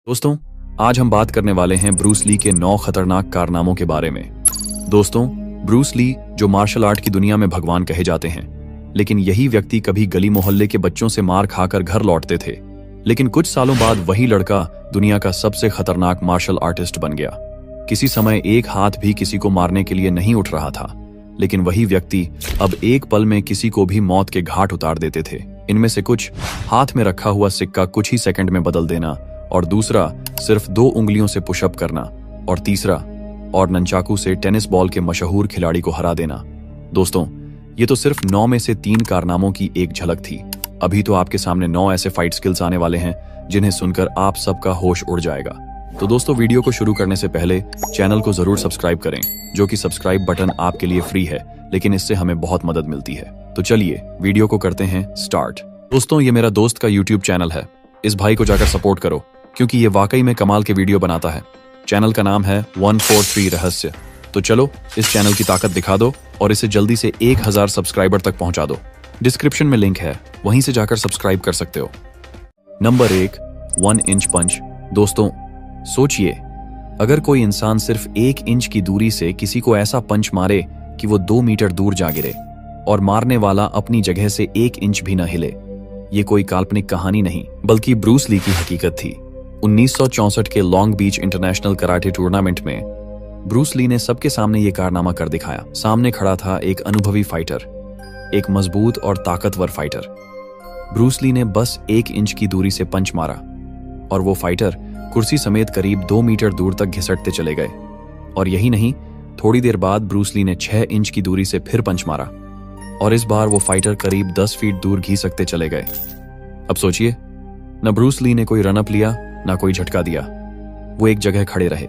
दोस्तों, आज हम बात करने वाले हैं ब्रूस ली के 9 खतरनाक कारनामों के बारे में। दोस्तों, ब्रूस ली जो मार्शल आर्ट की दुनिया में भगवान कहे जाते हैं, लेकिन यही व्यक्ति कभी गली मोहल्ले के बच्चों से मार खाकर घर लौटते थे। लेकिन कुछ सालों बाद वही लड़का दुनिया का सबसे खतरनाक मार्शल आर्टिस्ट बन गया। किसी समय एक हाथ भी किसी को मारने के लिए नहीं उठ रहा था, लेकिन वही व्यक्ति अब एक पल में किसी को भी मौत के घाट उतार देते थे। इनमें से कुछ, हाथ में रखा हुआ सिक्का कुछ ही सेकंड में बदल देना, और दूसरा सिर्फ 2 उंगलियों से पुशअप करना, और तीसरा और नंचाकू से टेनिस बॉल के मशहूर खिलाड़ी को हरा देना। दोस्तों, ये तो सिर्फ 9 में से 3 कारनामों की एक झलक थी। अभी तो आपके सामने 9 ऐसे फाइट स्किल्स आने वाले हैं जिन्हें सुनकर आप सबका होश उड़ जाएगा। तो दोस्तों, वीडियो को शुरू करने से पहले चैनल को जरूर सब्सक्राइब करें, जो कि सब्सक्राइब बटन आपके लिए फ्री है, लेकिन इससे हमें बहुत मदद मिलती है। तो चलिए वीडियो को करते हैं स्टार्ट। दोस्तों, ये मेरा दोस्त का यूट्यूब चैनल है। इस भाई को जाकर सपोर्ट करो, क्योंकि ये वाकई में कमाल के वीडियो बनाता है। चैनल का नाम है 143 रहस्य। तो चलो इस चैनल की ताकत दिखा दो और इसे जल्दी से 1000 सब्सक्राइबर तक पहुंचा दो। डिस्क्रिप्शन में लिंक है, वहीं से जाकर सब्सक्राइब कर सकते हो। नंबर 1, 1 इंच पंच। दोस्तों, सोचिए, अगर कोई इंसान सिर्फ 1 इंच की दूरी से किसी को ऐसा पंच मारे कि वो 2 मीटर दूर जा गिरे, और मारने वाला अपनी जगह से 1 इंच भी न हिले। ये कोई काल्पनिक कहानी नहीं, बल्कि ब्रूस ली की हकीकत थी। 1964 के Long Beach international karate tournament में ब्रूस ली ने सबके सामने ये कारनामा कर दिखाया। सामने खड़ा था एक अनुभवी फाइटर, एक मजबूत और ताकतवर फाइटर। ब्रूस ली ने बस 1 इंच की दूरी से पंच मारा, और वो फाइटर कुर्सी समेत करीब 2 मीटर दूर तक घिसटते चले गए। और यही नहीं, थोड़ी देर बाद ब्रूस ली ने 6 इंच की दूरी से फिर पंच मारा, और इस बार वो फाइटर करीब 10 फीट दूर घिसकते चले गए। अब सोचिए, न ब्रूस ली ने कोई रनअप लिया, ना कोई झटका दिया। वो एक जगह खड़े रहे,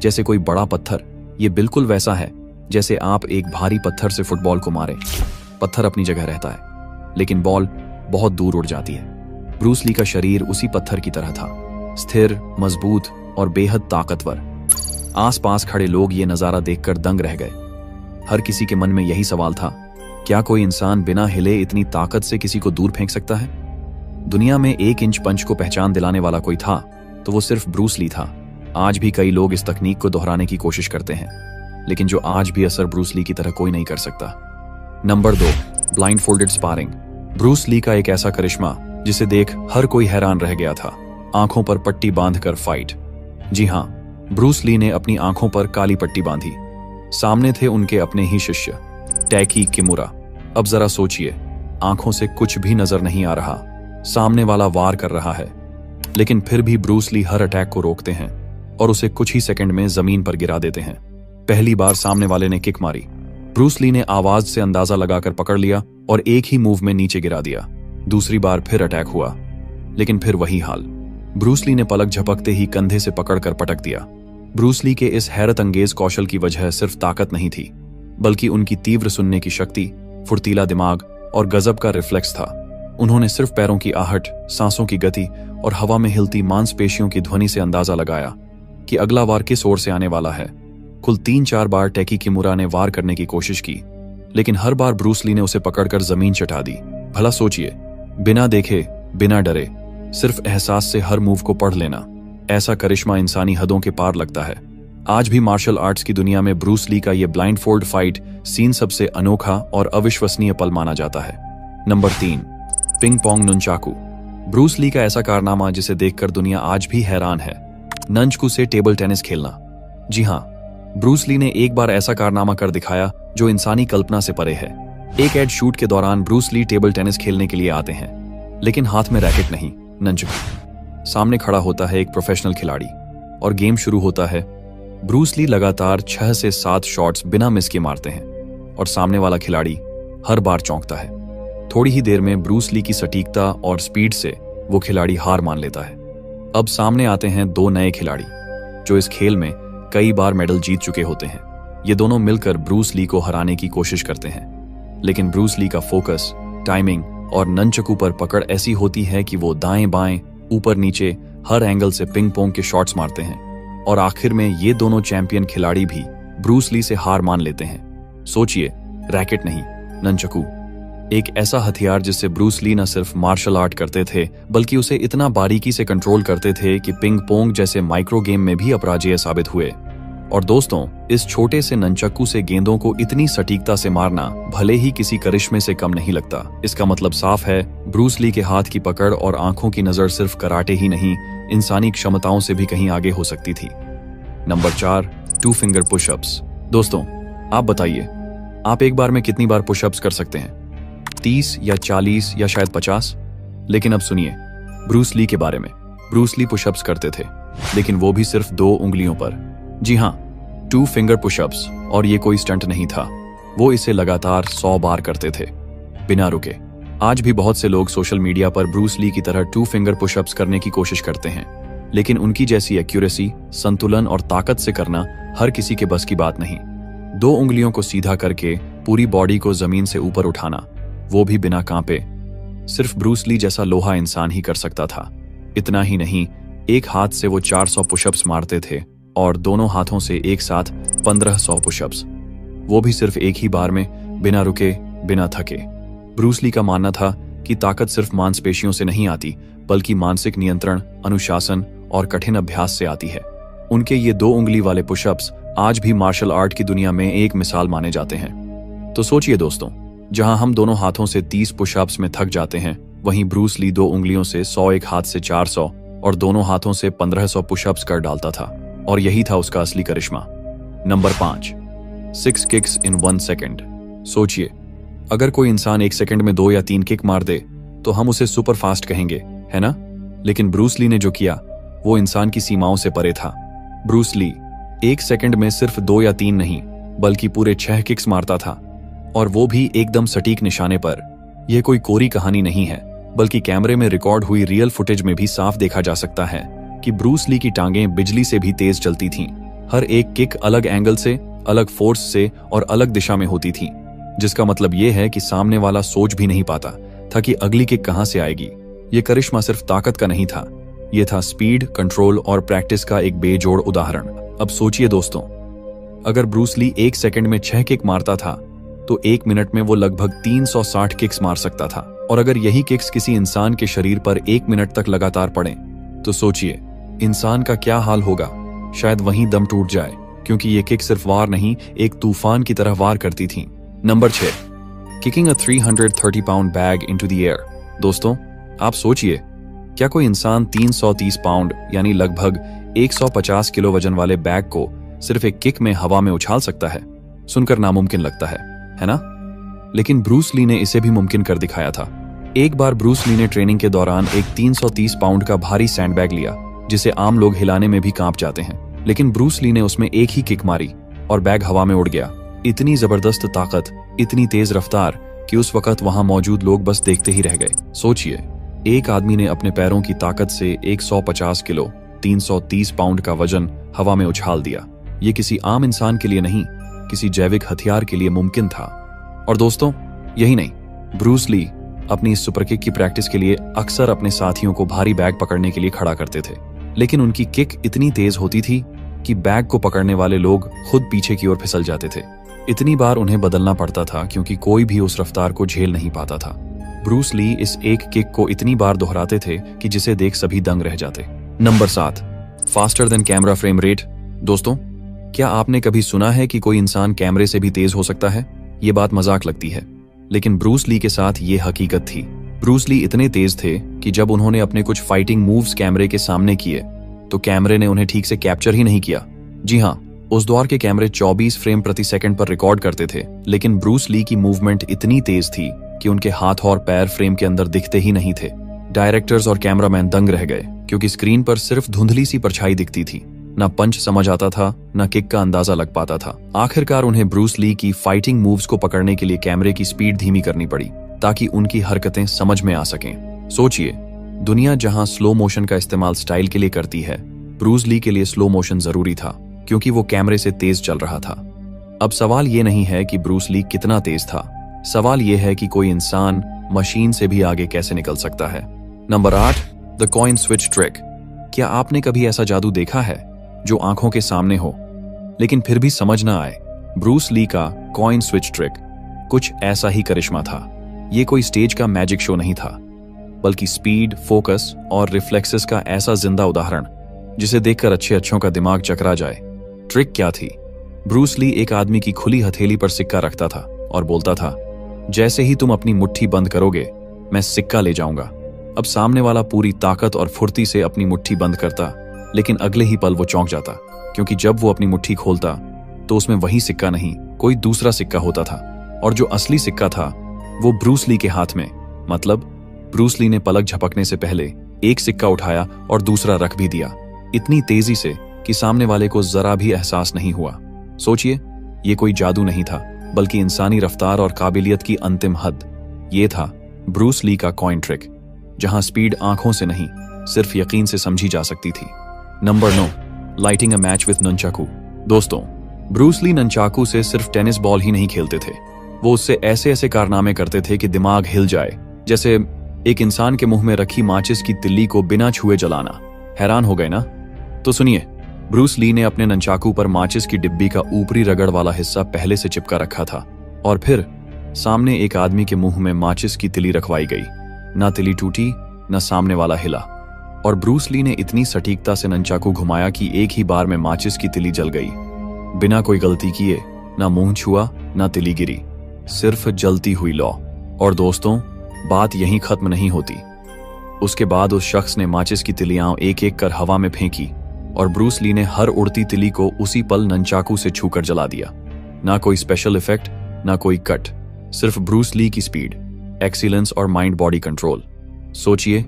जैसे कोई बड़ा पत्थर। ये बिल्कुल वैसा है जैसे आप एक भारी पत्थर से फुटबॉल को मारे। पत्थर अपनी जगह रहता है, लेकिन बॉल बहुत दूर उड़ जाती है। ब्रूस ली का शरीर उसी पत्थर की तरह था, स्थिर, मजबूत और बेहद ताकतवर। आसपास खड़े लोग ये नजारा देखकर दंग रह गए। हर किसी के मन में यही सवाल था, क्या कोई इंसान बिना हिले इतनी ताकत से किसी को दूर फेंक सकता है? दुनिया में 1 इंच पंच को पहचान दिलाने वाला कोई था तो वो सिर्फ ब्रूस ली था। आज भी कई लोग इस तकनीक को दोहराने की कोशिश करते हैं, लेकिन जो आज भी असर ब्रूस ली की तरह कोई नहीं कर सकता। Number 2, blindfolded sparring. Bruce Lee का एक ऐसा करिश्मा जिसे देख हर कोई हैरान रह गया था। आंखों पर पट्टी बांधकर फाइट। जी हाँ, ब्रूस ली ने अपनी आंखों पर काली पट्टी बांधी। सामने थे उनके अपने ही शिष्य, टैकी किमुरा। अब जरा सोचिए, आंखों से कुछ भी नजर नहीं आ रहा, सामने वाला वार कर रहा है, लेकिन फिर भी ब्रूस ली हर अटैक को रोकते हैं और उसे कुछ ही सेकंड में जमीन पर गिरा देते हैं। पहली बार सामने वाले ने किक मारी, ब्रूस ली ने आवाज से अंदाजा लगाकर पकड़ लिया और एक ही मूव में नीचे गिरा दिया। दूसरी बार फिर अटैक हुआ, लेकिन फिर वही हाल। ब्रूस ली ने पलक झपकते ही कंधे से पकड़कर पटक दिया। ब्रूस ली के इस हैरत अंगेज कौशल की वजह सिर्फ ताकत नहीं थी, बल्कि उनकी तीव्र सुनने की शक्ति, फुर्तीला दिमाग और गजब का रिफ्लेक्स था। उन्होंने सिर्फ पैरों की आहट, सांसों की गति और हवा में हिलती मांसपेशियों की ध्वनि से अंदाजा लगाया कि अगला वार किस ओर से आने वाला है। कुल 3-4 बार टैकी किमुरा ने वार करने की कोशिश की, लेकिन हर बार ब्रूस ली ने उसे पकड़कर जमीन चटा दी। भला सोचिए, बिना देखे, बिना डरे, सिर्फ एहसास से हर मूव को पढ़ लेना। ऐसा करिश्मा इंसानी हदों के पार लगता है। आज भी मार्शल आर्ट्स की दुनिया में ब्रूस ली का यह ब्लाइंडफोल्ड फाइट सीन सबसे अनोखा और अविश्वसनीय पल माना जाता है। Number 3, ping pong nunchaku. Bruce Lee का ऐसा कारनामा जिसे देखकर दुनिया आज भी हैरान है, नंचकू से टेबल टेनिस खेलना। जी हाँ, ब्रूस ली ने एक बार ऐसा कारनामा कर दिखाया जो इंसानी कल्पना से परे है। एक एड शूट के दौरान ब्रूस ली टेबल टेनिस खेलने के लिए आते हैं, लेकिन हाथ में रैकेट नहीं, नंचकू। सामने खड़ा होता है एक प्रोफेशनल खिलाड़ी और गेम शुरू होता है। ब्रूस ली लगातार 6 से 7 शॉट्स बिना मिस के मारते हैं, और सामने वाला खिलाड़ी हर बार चौंकता है। थोड़ी ही देर में ब्रूस ली की सटीकता और स्पीड से वो खिलाड़ी हार मान लेता है। अब सामने आते हैं 2 नए खिलाड़ी जो इस खेल में कई बार मेडल जीत चुके होते हैं। ये दोनों मिलकर ब्रूस ली को हराने की कोशिश करते हैं, लेकिन ब्रूस ली का फोकस, टाइमिंग और नंचकू पर पकड़ ऐसी होती है कि वो दाएं बाएं, ऊपर नीचे हर एंगल से पिंग पोंग के शॉट्स मारते हैं, और आखिर में ये दोनों चैंपियन खिलाड़ी भी ब्रूस ली से हार मान लेते हैं। सोचिए, रैकेट नहीं, नंचकू। एक ऐसा हथियार जिससे ब्रूस ली न सिर्फ मार्शल आर्ट करते थे बल्कि उसे इतना बारीकी से कंट्रोल करते थे कि पिंग पोंग जैसे माइक्रो गेम में भी अपराजेय साबित हुए। और दोस्तों, इस छोटे से ननचक्कू से गेंदों को इतनी सटीकता से मारना भले ही किसी करिश्मे से कम नहीं लगता। इसका मतलब साफ है, ब्रूस ली के हाथ की पकड़ और आंखों की नजर सिर्फ कराटे ही नहीं, इंसानी क्षमताओं से भी कहीं आगे हो सकती थी। Number 4, 2 finger pushups. दोस्तों, आप बताइए, आप एक बार में कितनी बार पुशअप्स कर सकते हैं? 30 या 40 या शायद 50? लेकिन अब सुनिए ब्रूस ली के बारे में। ब्रूस ली पुशअप्स करते थे, लेकिन वो भी सिर्फ 2 उंगलियों पर। जी हाँ, 2 फिंगर पुशअप्स। और ये कोई स्टंट नहीं था, वो इसे लगातार 100 बार करते थे, बिना रुके। आज भी बहुत से लोग सोशल मीडिया पर ब्रूस ली की तरह 2 फिंगर पुशअप्स करने की कोशिश करते हैं, लेकिन उनकी जैसी एक्यूरेसी, संतुलन और ताकत से करना हर किसी के बस की बात नहीं। 2 उंगलियों को सीधा करके पूरी बॉडी को जमीन से ऊपर उठाना, वो भी बिना कांपे, सिर्फ ब्रूस ली जैसा लोहा इंसान ही कर सकता था। इतना ही नहीं, एक हाथ से वो 400 पुशअप्स मारते थे और दोनों हाथों से एक साथ 1500 पुशअप्स, वो भी सिर्फ एक ही बार में, बिना रुके, बिना थके। ब्रूस ली का मानना था कि ताकत सिर्फ मांसपेशियों से नहीं आती, बल्कि मानसिक नियंत्रण, अनुशासन और कठिन अभ्यास से आती है। उनके ये 2 उंगली वाले पुशअप्स आज भी मार्शल आर्ट की दुनिया में एक मिसाल माने जाते हैं। तो सोचिए दोस्तों, जहां हम दोनों हाथों से 30 पुशअप्स में थक जाते हैं, वहीं ब्रूस ली 2 उंगलियों से 100, एक हाथ से 400 और दोनों हाथों से 1500 पुशअप्स कर डालता था। और यही था उसका असली करिश्मा। Number 5, 6 kicks in 1 second. सोचिए, अगर कोई इंसान 1 सेकंड में 2 या 3 किक मार दे तो हम उसे सुपर फास्ट कहेंगे, है ना? लेकिन ब्रूस ली ने जो किया वो इंसान की सीमाओं से परे था। ब्रूस ली 1 सेकंड में सिर्फ 2 या 3 नहीं, बल्कि पूरे 6 किक्स मारता था, और वो भी एकदम सटीक निशाने पर। यह कोई कोरी कहानी नहीं है, बल्कि कैमरे में रिकॉर्ड हुई रियल फुटेज में भी साफ देखा जा सकता है कि ब्रूस ली की टांगें बिजली से भी तेज चलती थीं। हर एक किक अलग एंगल से, अलग फोर्स से और अलग दिशा में होती थी, जिसका मतलब यह है कि सामने वाला सोच भी नहीं पाता था कि अगली किक कहां से आएगी। यह करिश्मा सिर्फ ताकत का नहीं था, यह था स्पीड, कंट्रोल और प्रैक्टिस का एक बेजोड़ उदाहरण। अब सोचिए दोस्तों, अगर ब्रूस ली 1 सेकंड में 6 किक मारता था तो 1 मिनट में वो लगभग 360 किक्स मार सकता था। और अगर यही किक्स किसी इंसान के शरीर पर 1 मिनट तक लगातार पड़े तो सोचिए इंसान का क्या हाल होगा। शायद वहीं दम टूट जाए, क्योंकि ये किक सिर्फ वार नहीं, एक तूफान की तरह वार करती थी। Number 6, kicking a 330 pound bag into the air. दोस्तों, आप सोचिए, क्या कोई इंसान 330 पाउंड यानी लगभग 150 किलो वजन वाले बैग को सिर्फ एक किक में हवा में उछाल सकता है? सुनकर नामुमकिन लगता है ना? लेकिन ब्रूस ली ने इसे भी मुमकिन कर दिखाया था। एक बार ब्रूस ली ने ट्रेनिंग के दौरान एक 330 पाउंड का भारी सैंडबैग लिया, जिसे आम लोग हिलाने में भी कांप जाते हैं, लेकिन ब्रूस ली ने उसमें एक ही किक मारी और बैग हवा में उड़ गया। इतनी जबरदस्त ताकत, इतनी तेज रफ्तार कि उस वक्त वहां मौजूद लोग बस देखते ही रह गए। सोचिए, एक आदमी ने अपने पैरों की ताकत से 150 किलो 330 पाउंड का वजन हवा में उछाल दिया। ये किसी आम इंसान के लिए नहीं, किसी जैविक हथियार के लिए मुमकिन था। और दोस्तों, यही नहीं, ब्रूस ली अपनी इस सुपर किक की प्रैक्टिस के लिए अक्सर अपने साथियों को भारी बैग पकड़ने के लिए खड़ा करते थे, लेकिन उनकी किक इतनी तेज होती थी कि बैग को पकड़ने वाले लोग खुद पीछे की ओर फिसल जाते थे। इतनी बार उन्हें बदलना पड़ता था क्योंकि कोई भी उस रफ्तार को झेल नहीं पाता था। ब्रूस ली इस एक किक को इतनी बार दोहराते थे कि जिसे देख सभी दंग रह जाते। Number 7, faster than camera frame rate. दोस्तों, क्या आपने कभी सुना है कि कोई इंसान कैमरे से भी तेज हो सकता है? ये बात मजाक लगती है, लेकिन ब्रूस ली के साथ ये हकीकत थी। ब्रूस ली इतने तेज थे कि जब उन्होंने अपने कुछ फाइटिंग मूव्स कैमरे के सामने किए तो कैमरे ने उन्हें ठीक से कैप्चर ही नहीं किया। जी हाँ, उस दौर के कैमरे 24 फ्रेम प्रति सेकंड पर रिकॉर्ड करते थे, लेकिन ब्रूस ली की मूवमेंट इतनी तेज थी कि उनके हाथ और पैर फ्रेम के अंदर दिखते ही नहीं थे। डायरेक्टर्स और कैमरामैन दंग रह गए, क्योंकि स्क्रीन पर सिर्फ धुंधली सी परछाई दिखती थी। ना पंच समझ आता था, ना किक का अंदाजा लग पाता था। आखिरकार उन्हें ब्रूस ली की फाइटिंग मूव्स को पकड़ने के लिए कैमरे की स्पीड धीमी करनी पड़ी, ताकि उनकी हरकतें समझ में आ सकें। सोचिए, दुनिया जहां स्लो मोशन का इस्तेमाल स्टाइल के लिए करती है, ब्रूस ली के लिए स्लो मोशन जरूरी था, क्योंकि वो कैमरे से तेज चल रहा था। अब सवाल ये नहीं है कि ब्रूस ली कितना तेज था, सवाल ये है कि कोई इंसान मशीन से भी आगे कैसे निकल सकता है। Number 8, the coin switch trick. क्या आपने कभी ऐसा जादू देखा है जो आंखों के सामने हो लेकिन फिर भी समझ ना आए? ब्रूस ली का कॉइन स्विच ट्रिक कुछ ऐसा ही करिश्मा था। ये कोई स्टेज का मैजिक शो नहीं था, बल्कि स्पीड, फोकस और रिफ्लेक्सेस का ऐसा जिंदा उदाहरण जिसे देखकर अच्छे अच्छों का दिमाग चकरा जाए। ट्रिक क्या थी? ब्रूस ली एक आदमी की खुली हथेली पर सिक्का रखता था और बोलता था, जैसे ही तुम अपनी मुट्ठी बंद करोगे मैं सिक्का ले जाऊंगा। अब सामने वाला पूरी ताकत और फुर्ती से अपनी मुट्ठी बंद करता, लेकिन अगले ही पल वो चौंक जाता, क्योंकि जब वो अपनी मुट्ठी खोलता तो उसमें वही सिक्का नहीं, कोई दूसरा सिक्का होता था। और जो असली सिक्का था वो ब्रूस ली के हाथ में। मतलब ब्रूस ली ने पलक झपकने से पहले एक सिक्का उठाया और दूसरा रख भी दिया, इतनी तेजी से कि सामने वाले को जरा भी एहसास नहीं हुआ। सोचिए, ये कोई जादू नहीं था, बल्कि इंसानी रफ्तार और काबिलियत की अंतिम हद। ये था ब्रूस ली का कॉइन ट्रिक, जहां स्पीड आंखों से नहीं, सिर्फ यकीन से समझी जा सकती थी। Number 9, lighting a match with nunchaku. दोस्तों, ब्रूस ली ननचाकू से सिर्फ टेनिस बॉल ही नहीं खेलते थे, वो उससे ऐसे ऐसे कारनामे करते थे कि दिमाग हिल जाए। जैसे एक इंसान के मुंह में रखी माचिस की तिल्ली को बिना छुए जलाना। हैरान हो गए ना? तो सुनिए, ब्रूस ली ने अपने ननचाकू पर माचिस की डिब्बी का ऊपरी रगड़ वाला हिस्सा पहले से चिपका रखा था, और फिर सामने एक आदमी के मुंह में माचिस की तिली रखवाई गई। ना तिली टूटी, ना सामने वाला हिला, और ब्रूस ली ने इतनी सटीकता से ननचाकू घुमाया कि एक ही बार में माचिस की तिली जल गई। बिना कोई गलती किए, ना मुंह छुआ, ना तिली गिरी, सिर्फ जलती हुई लौ। और दोस्तों, बात यहीं खत्म नहीं होती। उसके बाद उस शख्स ने माचिस की तिलियां एक एक कर हवा में फेंकी, और ब्रूस ली ने हर उड़ती तिली को उसी पल ननचाकू से छूकर जला दिया। ना कोई स्पेशल इफेक्ट, ना कोई कट, सिर्फ ब्रूस ली की स्पीड, एक्सीलेंस और माइंड बॉडी कंट्रोल। सोचिए,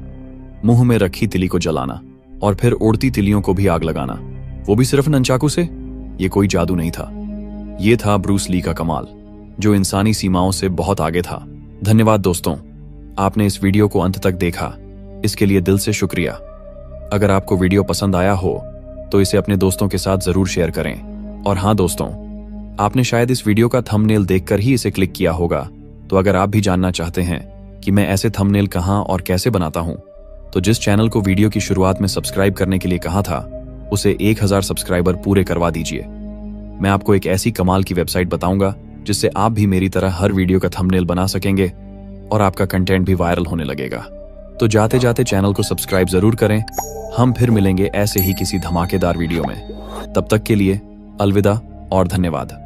मुंह में रखी तिली को जलाना और फिर उड़ती तिलियों को भी आग लगाना, वो भी सिर्फ ननचाकू से। ये कोई जादू नहीं था, ये था ब्रूस ली का कमाल, जो इंसानी सीमाओं से बहुत आगे था। धन्यवाद दोस्तों, आपने इस वीडियो को अंत तक देखा, इसके लिए दिल से शुक्रिया। अगर आपको वीडियो पसंद आया हो तो इसे अपने दोस्तों के साथ जरूर शेयर करें। और हाँ दोस्तों, आपने शायद इस वीडियो का थंबनेल देखकर ही इसे क्लिक किया होगा, तो अगर आप भी जानना चाहते हैं कि मैं ऐसे थंबनेल कहां और कैसे बनाता हूं, तो जिस चैनल को वीडियो की शुरुआत में सब्सक्राइब करने के लिए कहा था, उसे 1000 सब्सक्राइबर पूरे करवा दीजिए। मैं आपको एक ऐसी कमाल की वेबसाइट बताऊंगा जिससे आप भी मेरी तरह हर वीडियो का थंबनेल बना सकेंगे और आपका कंटेंट भी वायरल होने लगेगा। तो जाते जाते चैनल को सब्सक्राइब जरूर करें। हम फिर मिलेंगे ऐसे ही किसी धमाकेदार वीडियो में। तब तक के लिए अलविदा और धन्यवाद।